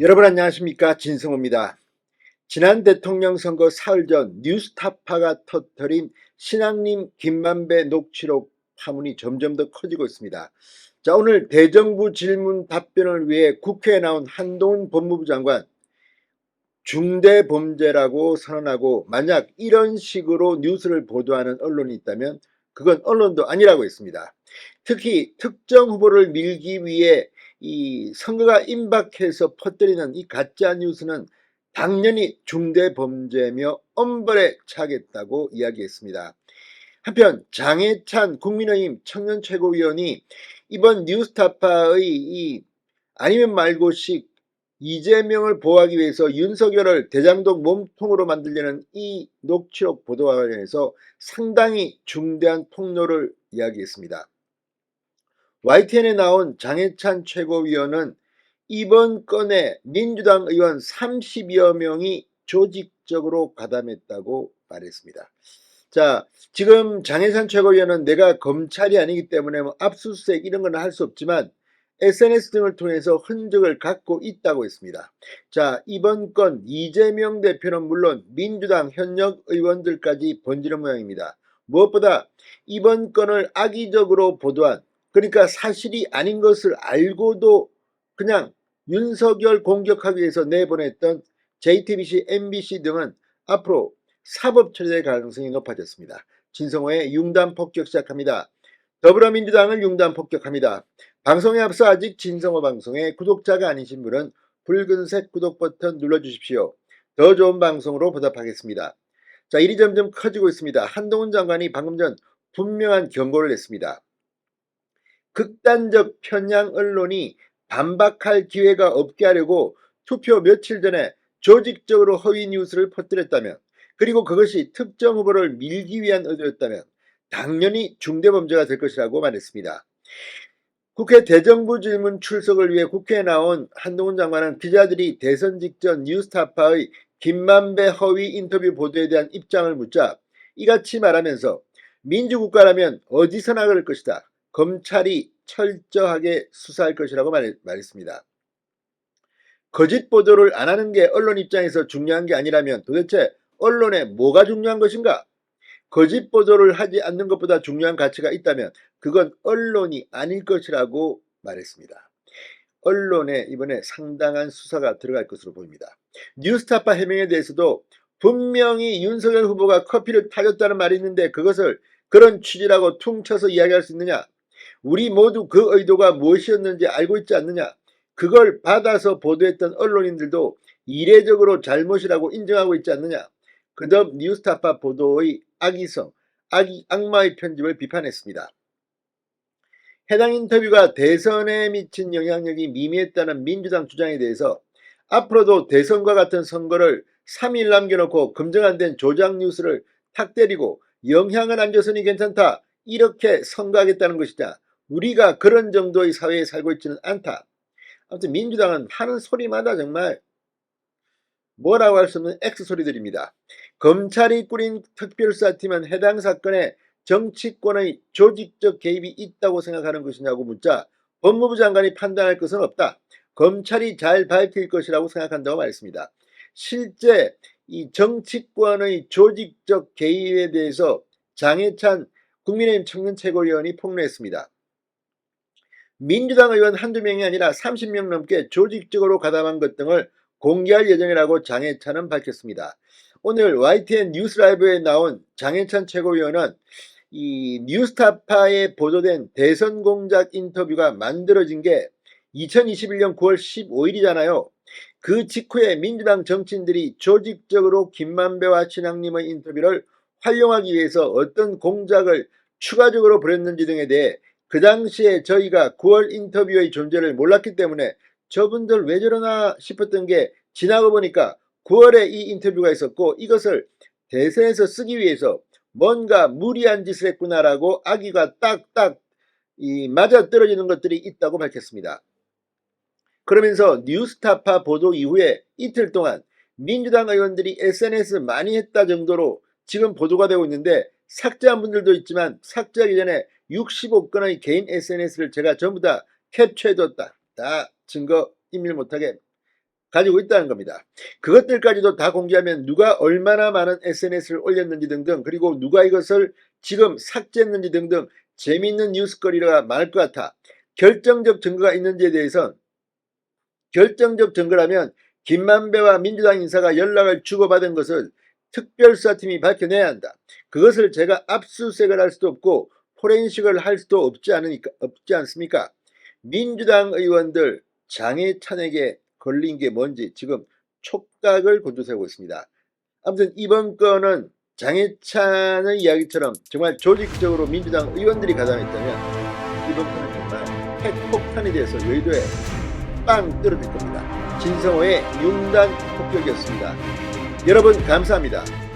여러분 안녕하십니까, 진성호입니다. 지난 대통령 선거 사흘 전 뉴스타파가 터뜨린 신앙림 김만배 녹취록 파문이 점점 더 커지고 있습니다. 자, 오늘 대정부 질문 답변을 위해 국회에 나온 한동훈 법무부 장관, 중대범죄라고 선언하고 만약 이런 식으로 뉴스를 보도하는 언론이 있다면 그건 언론도 아니라고 했습니다. 특히 특정 후보를 밀기 위해 이 선거가 임박해서 퍼뜨리는 이 가짜 뉴스는 당연히 중대범죄며 엄벌에 처하겠다고 이야기했습니다. 한편 장해찬 국민의힘 청년최고위원이 이번 뉴스타파의 이 아니면 말고식 이재명을 보호하기 위해서 윤석열을 대장동 몸통으로 만들려는 이 녹취록 보도와 관련해서 상당히 중대한 폭로를 이야기했습니다. YTN에 나온 장해찬 최고위원은 이번 건에 민주당 의원 30여 명이 조직적으로 가담했다고 말했습니다. 자, 지금 장해찬 최고위원은 내가 검찰이 아니기 때문에 압수수색 이런 건 할 수 없지만 SNS 등을 통해서 흔적을 갖고 있다고 했습니다. 자, 이번 건 이재명 대표는 물론 민주당 현역 의원들까지 번지는 모양입니다. 무엇보다 이번 건을 악의적으로 보도한, 그러니까 사실이 아닌 것을 알고도 그냥 윤석열 공격하기 위해서 내보냈던 JTBC, MBC 등은 앞으로 사법 처리될 가능성이 높아졌습니다. 진성호의 융단 폭격 시작합니다. 더불어민주당을 융단 폭격합니다. 방송에 앞서 아직 진성호 방송의 구독자가 아니신 분은 붉은색 구독 버튼 눌러주십시오. 더 좋은 방송으로 보답하겠습니다. 자, 일이 점점 커지고 있습니다. 한동훈 장관이 방금 전 분명한 경고를 했습니다. 극단적 편향 언론이 반박할 기회가 없게 하려고 투표 며칠 전에 조직적으로 허위 뉴스를 퍼뜨렸다면, 그리고 그것이 특정 후보를 밀기 위한 의도였다면 당연히 중대범죄가 될 것이라고 말했습니다. 국회 대정부 질문 출석을 위해 국회에 나온 한동훈 장관은 기자들이 대선 직전 뉴스타파의 김만배 허위 인터뷰 보도에 대한 입장을 묻자 이같이 말하면서 민주국가라면 어디서나 그럴 것이다. 검찰이 철저하게 수사할 것이라고 말했습니다. 거짓 보도를 안 하는 게 언론 입장에서 중요한 게 아니라면 도대체 언론에 뭐가 중요한 것인가? 거짓 보도를 하지 않는 것보다 중요한 가치가 있다면 그건 언론이 아닐 것이라고 말했습니다. 언론에 이번에 상당한 수사가 들어갈 것으로 보입니다. 뉴스타파 해명에 대해서도 분명히 윤석열 후보가 커피를 타줬다는 말이 있는데 그것을 그런 취지라고 퉁쳐서 이야기할 수 있느냐? 우리 모두 그 의도가 무엇이었는지 알고 있지 않느냐? 그걸 받아서 보도했던 언론인들도 이례적으로 잘못이라고 인정하고 있지 않느냐? 그다음 뉴스타파 보도의 악의성, 악마의 편집을 비판했습니다. 해당 인터뷰가 대선에 미친 영향력이 미미했다는 민주당 주장에 대해서 앞으로도 대선과 같은 선거를 3일 남겨놓고 검증 안 된 조작 뉴스를 탁 때리고 영향을 안 줬으니 괜찮다, 이렇게 선거하겠다는 것이냐? 우리가 그런 정도의 사회에 살고 있지는 않다. 아무튼 민주당은 하는 소리마다 정말 뭐라고 할 수 없는 X소리들입니다. 검찰이 꾸린 특별수사팀은 해당 사건에 정치권의 조직적 개입이 있다고 생각하는 것이냐고 묻자 법무부 장관이 판단할 것은 없다. 검찰이 잘 밝힐 것이라고 생각한다고 말했습니다. 실제 이 정치권의 조직적 개입에 대해서 장해찬 국민의힘 청년최고위원이 폭로했습니다. 민주당 의원 한두 명이 아니라 30명 넘게 조직적으로 가담한 것 등을 공개할 예정이라고 장해찬은 밝혔습니다. 오늘 YTN 뉴스라이브에 나온 장해찬 최고위원은 이 뉴스타파에 보도된 대선 공작 인터뷰가 만들어진 게 2021년 9월 15일이잖아요. 그 직후에 민주당 정치인들이 조직적으로 김만배와 신앙님의 인터뷰를 활용하기 위해서 어떤 공작을 추가적으로 벌였는지 등에 대해 그 당시에 저희가 9월 인터뷰의 존재를 몰랐기 때문에 저분들 왜 저러나 싶었던 게 지나고 보니까 9월에 이 인터뷰가 있었고 이것을 대선에서 쓰기 위해서 뭔가 무리한 짓을 했구나라고 악의가 딱딱 맞아떨어지는 것들이 있다고 밝혔습니다. 그러면서 뉴스타파 보도 이후에 이틀 동안 민주당 의원들이 SNS 많이 했다 정도로 지금 보도가 되고 있는데 삭제한 분들도 있지만 삭제하기 전에 65건의 개인 SNS를 제가 전부 다 캡처해뒀다. 다 증거 인멸 못하게 가지고 있다는 겁니다. 그것들까지도 다 공개하면 누가 얼마나 많은 SNS를 올렸는지 등등, 그리고 누가 이것을 지금 삭제했는지 등등 재미있는 뉴스거리가 많을 것 같아. 결정적 증거가 있는지에 대해선 결정적 증거라면 김만배와 민주당 인사가 연락을 주고받은 것을 특별수사팀이 밝혀내야 한다. 그것을 제가 압수수색을 할 수도 없고 포렌식을 할 수도 없지 않습니까? 민주당 의원들 장해찬에게 걸린 게 뭔지 지금 촉각을 곤두세우고 있습니다. 아무튼 이번 건은 장해찬의 이야기처럼 정말 조직적으로 민주당 의원들이 가담했다면 이번 건은 정말 핵폭탄이 돼서 여의도에 빵 떨어질 겁니다. 진성호의 융단 폭격이었습니다. 여러분 감사합니다.